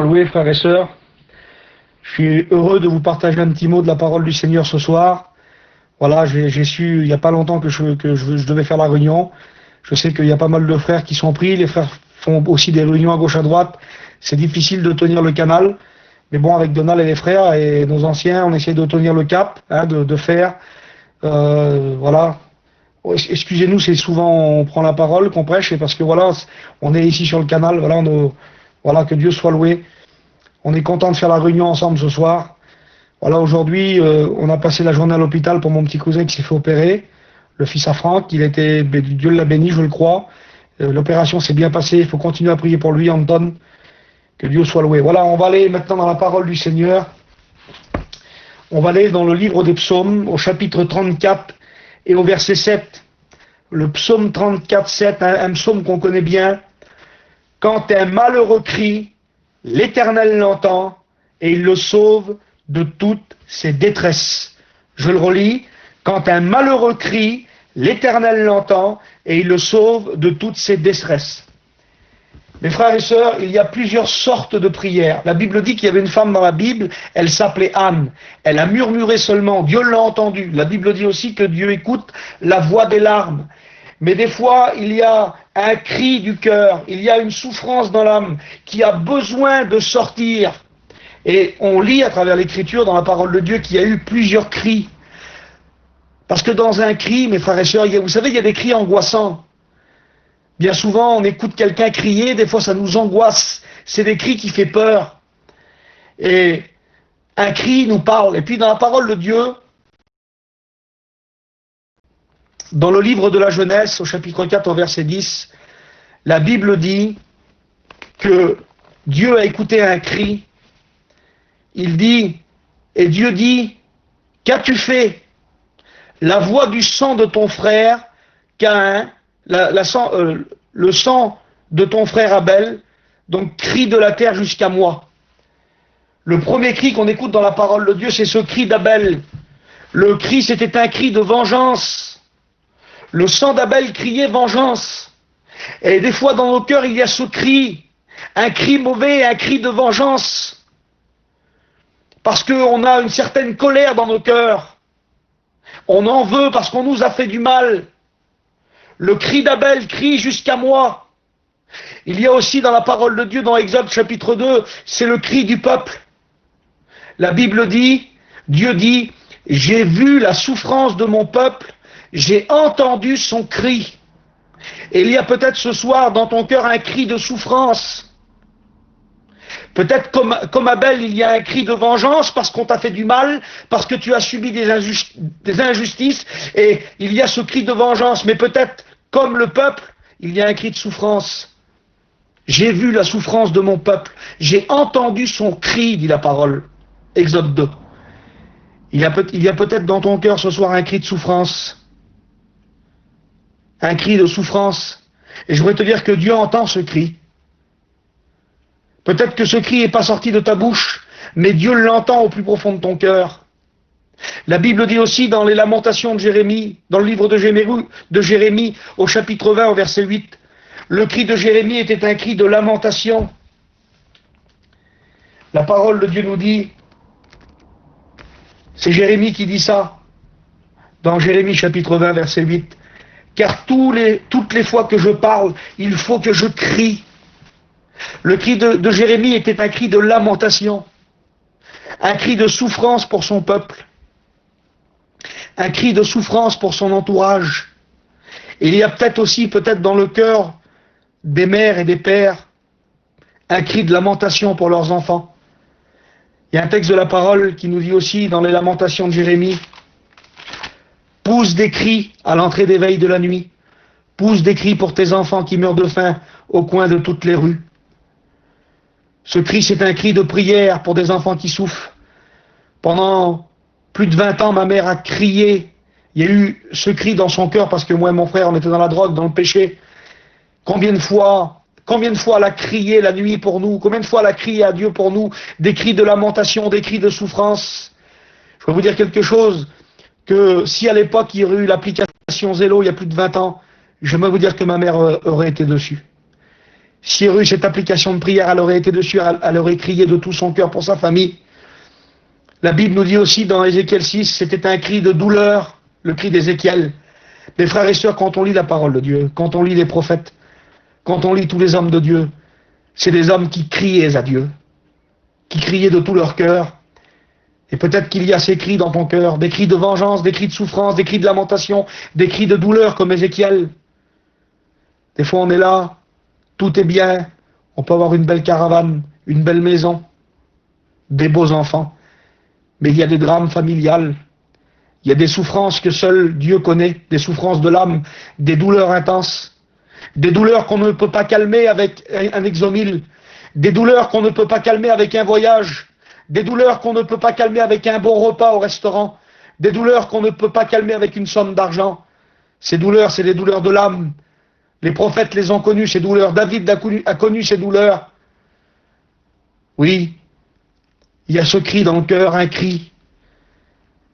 Loué, frères et sœurs, je suis heureux de vous partager un petit mot de la parole du Seigneur ce soir. Voilà, j'ai su il n'y a pas longtemps que je devais faire la réunion. Je sais qu'il y a pas mal de frères qui sont pris, les frères font aussi des réunions à gauche à droite. C'est difficile de tenir le canal, mais bon, avec Donald et les frères et nos anciens, on essaie de tenir le cap, de faire. Voilà. Excusez-nous, c'est souvent on prend la parole, qu'on prêche, et parce que voilà, on est ici sur le canal, voilà, que Dieu soit loué. On est content de faire la réunion ensemble ce soir. Voilà, aujourd'hui, on a passé la journée à l'hôpital pour mon petit cousin qui s'est fait opérer, le fils à Franck. Dieu l'a béni, je le crois. L'opération s'est bien passée. Il faut continuer à prier pour lui, Anton. Que Dieu soit loué. Voilà, on va aller maintenant dans la parole du Seigneur. On va aller dans le livre des psaumes, au chapitre 34 et au verset 7. Le psaume 34, 7, un psaume qu'on connaît bien. Quand un malheureux crie, l'Éternel l'entend et il le sauve de toutes ses détresses. Je le relis. Quand un malheureux crie, l'Éternel l'entend et il le sauve de toutes ses détresses. Mes frères et sœurs, il y a plusieurs sortes de prières. La Bible dit qu'il y avait une femme dans la Bible, elle s'appelait Anne. Elle a murmuré seulement, Dieu l'a entendu. La Bible dit aussi que Dieu écoute la voix des larmes. Mais des fois, il y a un cri du cœur, il y a une souffrance dans l'âme qui a besoin de sortir. Et on lit à travers l'Écriture, dans la parole de Dieu, qu'il y a eu plusieurs cris. Parce que dans un cri, mes frères et sœurs, vous savez, il y a des cris angoissants. Bien souvent, on écoute quelqu'un crier, des fois ça nous angoisse. C'est des cris qui font peur. Et un cri nous parle. Et puis dans la parole de Dieu, dans le livre de la Genèse, au chapitre 4, au verset 10, la Bible dit que Dieu a écouté un cri. Il dit, et Dieu dit, qu'as-tu fait? La voix du sang de ton frère, Caïn, le sang de ton frère Abel, donc crie de la terre jusqu'à moi. Le premier cri qu'on écoute dans la parole de Dieu, c'est ce cri d'Abel. Le cri, c'était un cri de vengeance. Le sang d'Abel criait vengeance. Et des fois dans nos cœurs, il y a ce cri, un cri mauvais, un cri de vengeance. Parce qu'on a une certaine colère dans nos cœurs. On en veut parce qu'on nous a fait du mal. Le cri d'Abel crie jusqu'à moi. Il y a aussi dans la parole de Dieu, dans Exode chapitre 2, c'est le cri du peuple. La Bible dit, Dieu dit, j'ai vu la souffrance de mon peuple, j'ai entendu son cri. Et il y a peut-être ce soir dans ton cœur un cri de souffrance. Peut-être comme Abel, il y a un cri de vengeance parce qu'on t'a fait du mal, parce que tu as subi des injustices, et il y a ce cri de vengeance. Mais peut-être, comme le peuple, il y a un cri de souffrance. J'ai vu la souffrance de mon peuple, j'ai entendu son cri, dit la parole. Exode 2. Il y a peut-être dans ton cœur ce soir un cri de souffrance. Un cri de souffrance. Et je voudrais te dire que Dieu entend ce cri. Peut-être que ce cri n'est pas sorti de ta bouche, mais Dieu l'entend au plus profond de ton cœur. La Bible dit aussi dans les lamentations de Jérémie, dans le livre de Jérémie, au chapitre 20, au verset 8, le cri de Jérémie était un cri de lamentation. La parole de Dieu nous dit, c'est Jérémie qui dit ça, dans Jérémie chapitre 20, verset 8, car toutes les fois que je parle, il faut que je crie. Le cri de Jérémie était un cri de lamentation, un cri de souffrance pour son peuple, un cri de souffrance pour son entourage. Et il y a peut-être dans le cœur des mères et des pères, un cri de lamentation pour leurs enfants. Il y a un texte de la parole qui nous dit aussi dans les lamentations de Jérémie, pousse des cris à l'entrée des veilles de la nuit, pousse des cris pour tes enfants qui meurent de faim au coin de toutes les rues. Ce cri, c'est un cri de prière pour des enfants qui souffrent. Pendant plus de 20 ans, ma mère a crié. Il y a eu ce cri dans son cœur parce que moi et mon frère, on était dans la drogue, dans le péché. Combien de fois elle a crié la nuit pour nous? Combien de fois elle a crié à Dieu pour nous? Des cris de lamentation, des cris de souffrance. Je vais vous dire quelque chose, que si à l'époque il y aurait eu l'application Zélo il y a plus de 20 ans, j'aimerais vous dire que ma mère aurait été dessus. Si elle aurait eu cette application de prière, elle aurait été dessus, elle aurait crié de tout son cœur pour sa famille. La Bible nous dit aussi dans Ézéchiel 6, c'était un cri de douleur, le cri d'Ézéchiel. Mes frères et sœurs, quand on lit la parole de Dieu, quand on lit les prophètes, quand on lit tous les hommes de Dieu, c'est des hommes qui criaient à Dieu, qui criaient de tout leur cœur. Et peut-être qu'il y a ces cris dans ton cœur, des cris de vengeance, des cris de souffrance, des cris de lamentation, des cris de douleur comme Ézéchiel. Des fois on est là, tout est bien, on peut avoir une belle caravane, une belle maison, des beaux enfants. Mais il y a des drames familiales, il y a des souffrances que seul Dieu connaît, des souffrances de l'âme, des douleurs intenses, des douleurs qu'on ne peut pas calmer avec un exomile, des douleurs qu'on ne peut pas calmer avec un voyage, des douleurs qu'on ne peut pas calmer avec un bon repas au restaurant, des douleurs qu'on ne peut pas calmer avec une somme d'argent. Ces douleurs, c'est des douleurs de l'âme. Les prophètes les ont connues, ces douleurs. David a connu ces douleurs. Oui, il y a ce cri dans le cœur, un cri.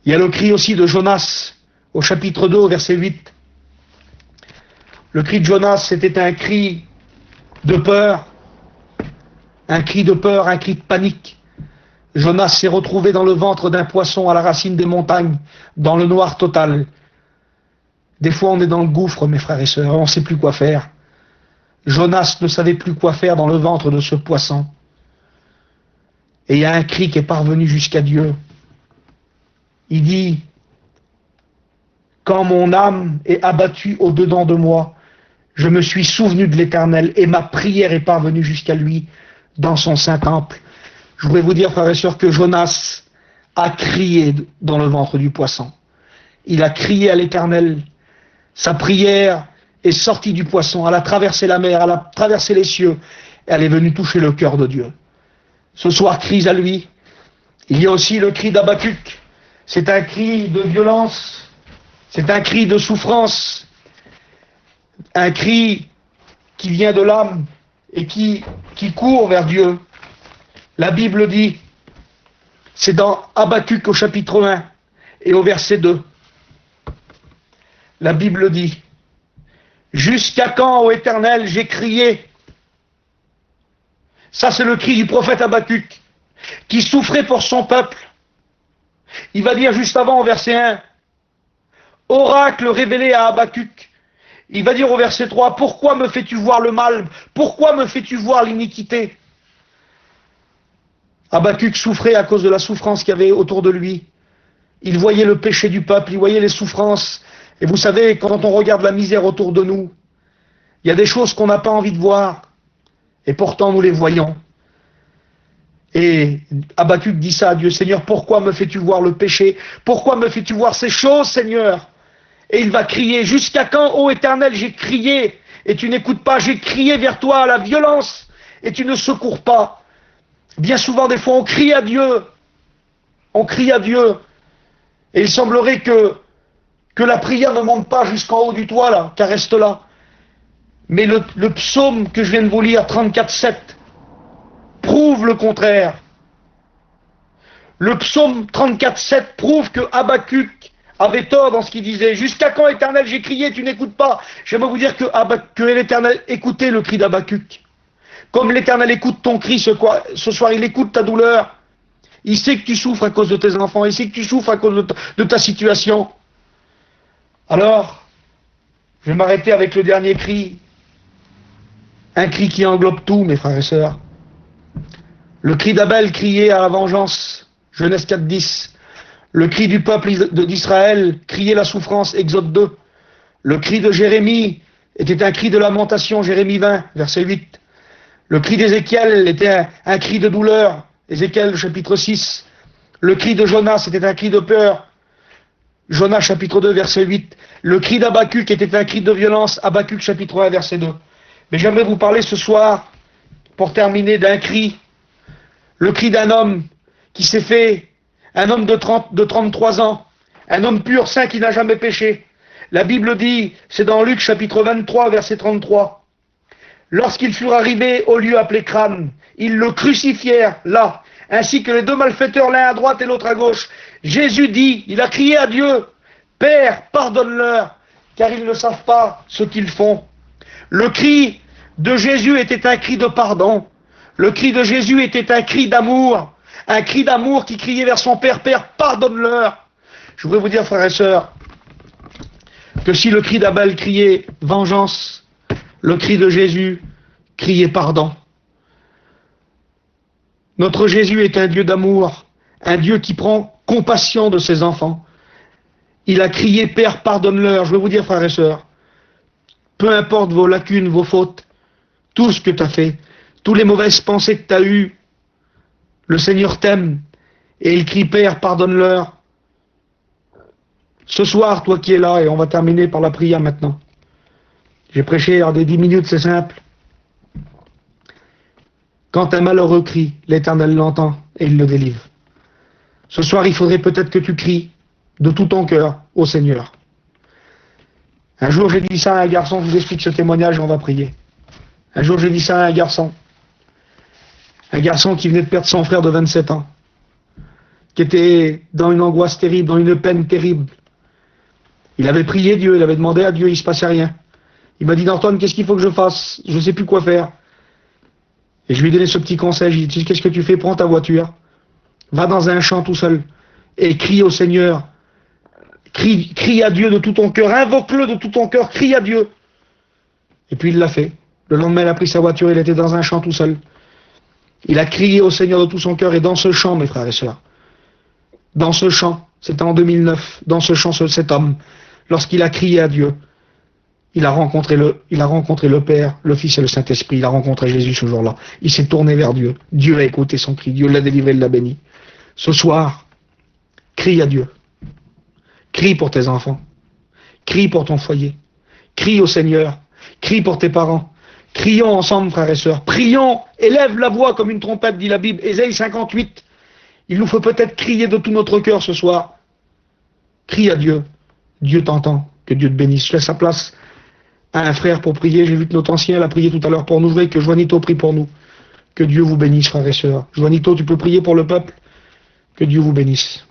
Il y a le cri aussi de Jonas, au chapitre 2, au verset 8. Le cri de Jonas, c'était un cri de peur, un cri de panique. Jonas s'est retrouvé dans le ventre d'un poisson à la racine des montagnes, dans le noir total. Des fois, on est dans le gouffre, mes frères et sœurs, on ne sait plus quoi faire. Jonas ne savait plus quoi faire dans le ventre de ce poisson. Et il y a un cri qui est parvenu jusqu'à Dieu. Il dit, quand mon âme est abattue au-dedans de moi, je me suis souvenu de l'Éternel et ma prière est parvenue jusqu'à lui dans son saint temple. Je voudrais vous dire, frères et sœurs, que Jonas a crié dans le ventre du poisson. Il a crié à l'Éternel. Sa prière est sortie du poisson. Elle a traversé la mer, elle a traversé les cieux. Elle est venue toucher le cœur de Dieu. Ce soir, crie à lui. Il y a aussi le cri d'Habacuc. C'est un cri de violence. C'est un cri de souffrance. Un cri qui vient de l'âme et qui court vers Dieu. La Bible dit, c'est dans Habacuc au chapitre 1 et au verset 2. La Bible dit, jusqu'à quand, ô Éternel, j'ai crié. Ça, c'est le cri du prophète Habacuc, qui souffrait pour son peuple. Il va dire juste avant, au verset 1, oracle révélé à Habacuc. Il va dire au verset 3, pourquoi me fais-tu voir le mal? Pourquoi me fais-tu voir l'iniquité? Habacuc souffrait à cause de la souffrance qu'il y avait autour de lui. Il voyait le péché du peuple, il voyait les souffrances. Et vous savez, quand on regarde la misère autour de nous, il y a des choses qu'on n'a pas envie de voir. Et pourtant, nous les voyons. Et Habacuc dit ça à Dieu, Seigneur, pourquoi me fais-tu voir le péché? Pourquoi me fais-tu voir ces choses, Seigneur? Et il va crier, jusqu'à quand, ô Éternel, j'ai crié, et tu n'écoutes pas, j'ai crié vers toi à la violence, et tu ne secours pas. Bien souvent, des fois, on crie à Dieu, et il semblerait que la prière ne monte pas jusqu'en haut du toit, là, qu'elle reste là. Mais le psaume que je viens de vous lire, 34,7, prouve le contraire. Le psaume 34,7 prouve que Habacuc avait tort dans ce qu'il disait. Jusqu'à quand, Éternel, j'ai crié, tu n'écoutes pas? J'aimerais vous dire que l'Éternel écoutait le cri d'Habacuc. Comme l'Éternel écoute ton cri ce soir, il écoute ta douleur. Il sait que tu souffres à cause de tes enfants, il sait que tu souffres à cause de ta situation. Alors, je vais m'arrêter avec le dernier cri. Un cri qui englobe tout, mes frères et sœurs. Le cri d'Abel criait à la vengeance, Genèse 4,10. Le cri du peuple d'Israël criait la souffrance, Exode 2. Le cri de Jérémie était un cri de lamentation, Jérémie 20, verset 8. Le cri d'Ézéchiel était un cri de douleur, Ézéchiel chapitre 6. Le cri de Jonas était un cri de peur, Jonas chapitre 2, verset 8. Le cri d'Habacuc était un cri de violence, Habacuc chapitre 1, verset 2. Mais j'aimerais vous parler ce soir, pour terminer, d'un cri. Le cri d'un homme qui s'est fait, un homme de 33 ans, un homme pur, saint, qui n'a jamais péché. La Bible dit, c'est dans Luc chapitre 23, verset 33. Lorsqu'ils furent arrivés au lieu appelé Crâne, ils le crucifièrent là, ainsi que les deux malfaiteurs, l'un à droite et l'autre à gauche. Jésus dit, il a crié à Dieu, Père, pardonne-leur, car ils ne savent pas ce qu'ils font. Le cri de Jésus était un cri de pardon. Le cri de Jésus était un cri d'amour qui criait vers son Père, Père, pardonne-leur. Je voudrais vous dire, frères et sœurs, que si le cri d'Abel criait vengeance, le cri de Jésus criait pardon. Notre Jésus est un Dieu d'amour, un Dieu qui prend compassion de ses enfants. Il a crié, Père, pardonne-leur. Je veux vous dire, frères et sœurs, peu importe vos lacunes, vos fautes, tout ce que tu as fait, toutes les mauvaises pensées que tu as eues, le Seigneur t'aime et il crie, Père, pardonne-leur. Ce soir, toi qui es là, et on va terminer par la prière maintenant. J'ai prêché à des 10 minutes, c'est simple. Quand un malheureux crie, l'Éternel l'entend et il le délivre. Ce soir, il faudrait peut-être que tu cries de tout ton cœur au Seigneur. Un jour, j'ai dit ça à un garçon, je vous explique ce témoignage et on va prier. Un jour, j'ai dit ça à un garçon qui venait de perdre son frère de 27 ans, qui était dans une angoisse terrible, dans une peine terrible. Il avait prié Dieu, il avait demandé à Dieu, il ne se passait rien. Il m'a dit, Antoine, qu'est-ce qu'il faut que je fasse? Je ne sais plus quoi faire. Et je lui ai donné ce petit conseil, je lui ai dit, qu'est-ce que tu fais? Prends ta voiture, va dans un champ tout seul, et crie au Seigneur. Crie à Dieu de tout ton cœur, invoque-le de tout ton cœur, crie à Dieu. Et puis il l'a fait. Le lendemain, il a pris sa voiture, il était dans un champ tout seul. Il a crié au Seigneur de tout son cœur, et dans ce champ, mes frères et sœurs, dans ce champ, c'était en 2009, dans ce champ, cet homme, lorsqu'il a crié à Dieu, il a rencontré le Père, le Fils et le Saint-Esprit, il a rencontré Jésus ce jour-là. Il s'est tourné vers Dieu. Dieu a écouté son cri, Dieu l'a délivré, il l'a béni. Ce soir, crie à Dieu. Crie pour tes enfants. Crie pour ton foyer. Crie au Seigneur. Crie pour tes parents. Crions ensemble, frères et sœurs. Prions. Élève la voix comme une trompette, dit la Bible. Ésaïe 58. Il nous faut peut-être crier de tout notre cœur ce soir. Crie à Dieu. Dieu t'entend. Que Dieu te bénisse. Je laisse sa place à un frère pour prier. J'ai vu que notre ancien l'a prié tout à l'heure pour nous. Je voudrais que Joanito prie pour nous. Que Dieu vous bénisse, frères et sœurs. Joanito, tu peux prier pour le peuple. Que Dieu vous bénisse.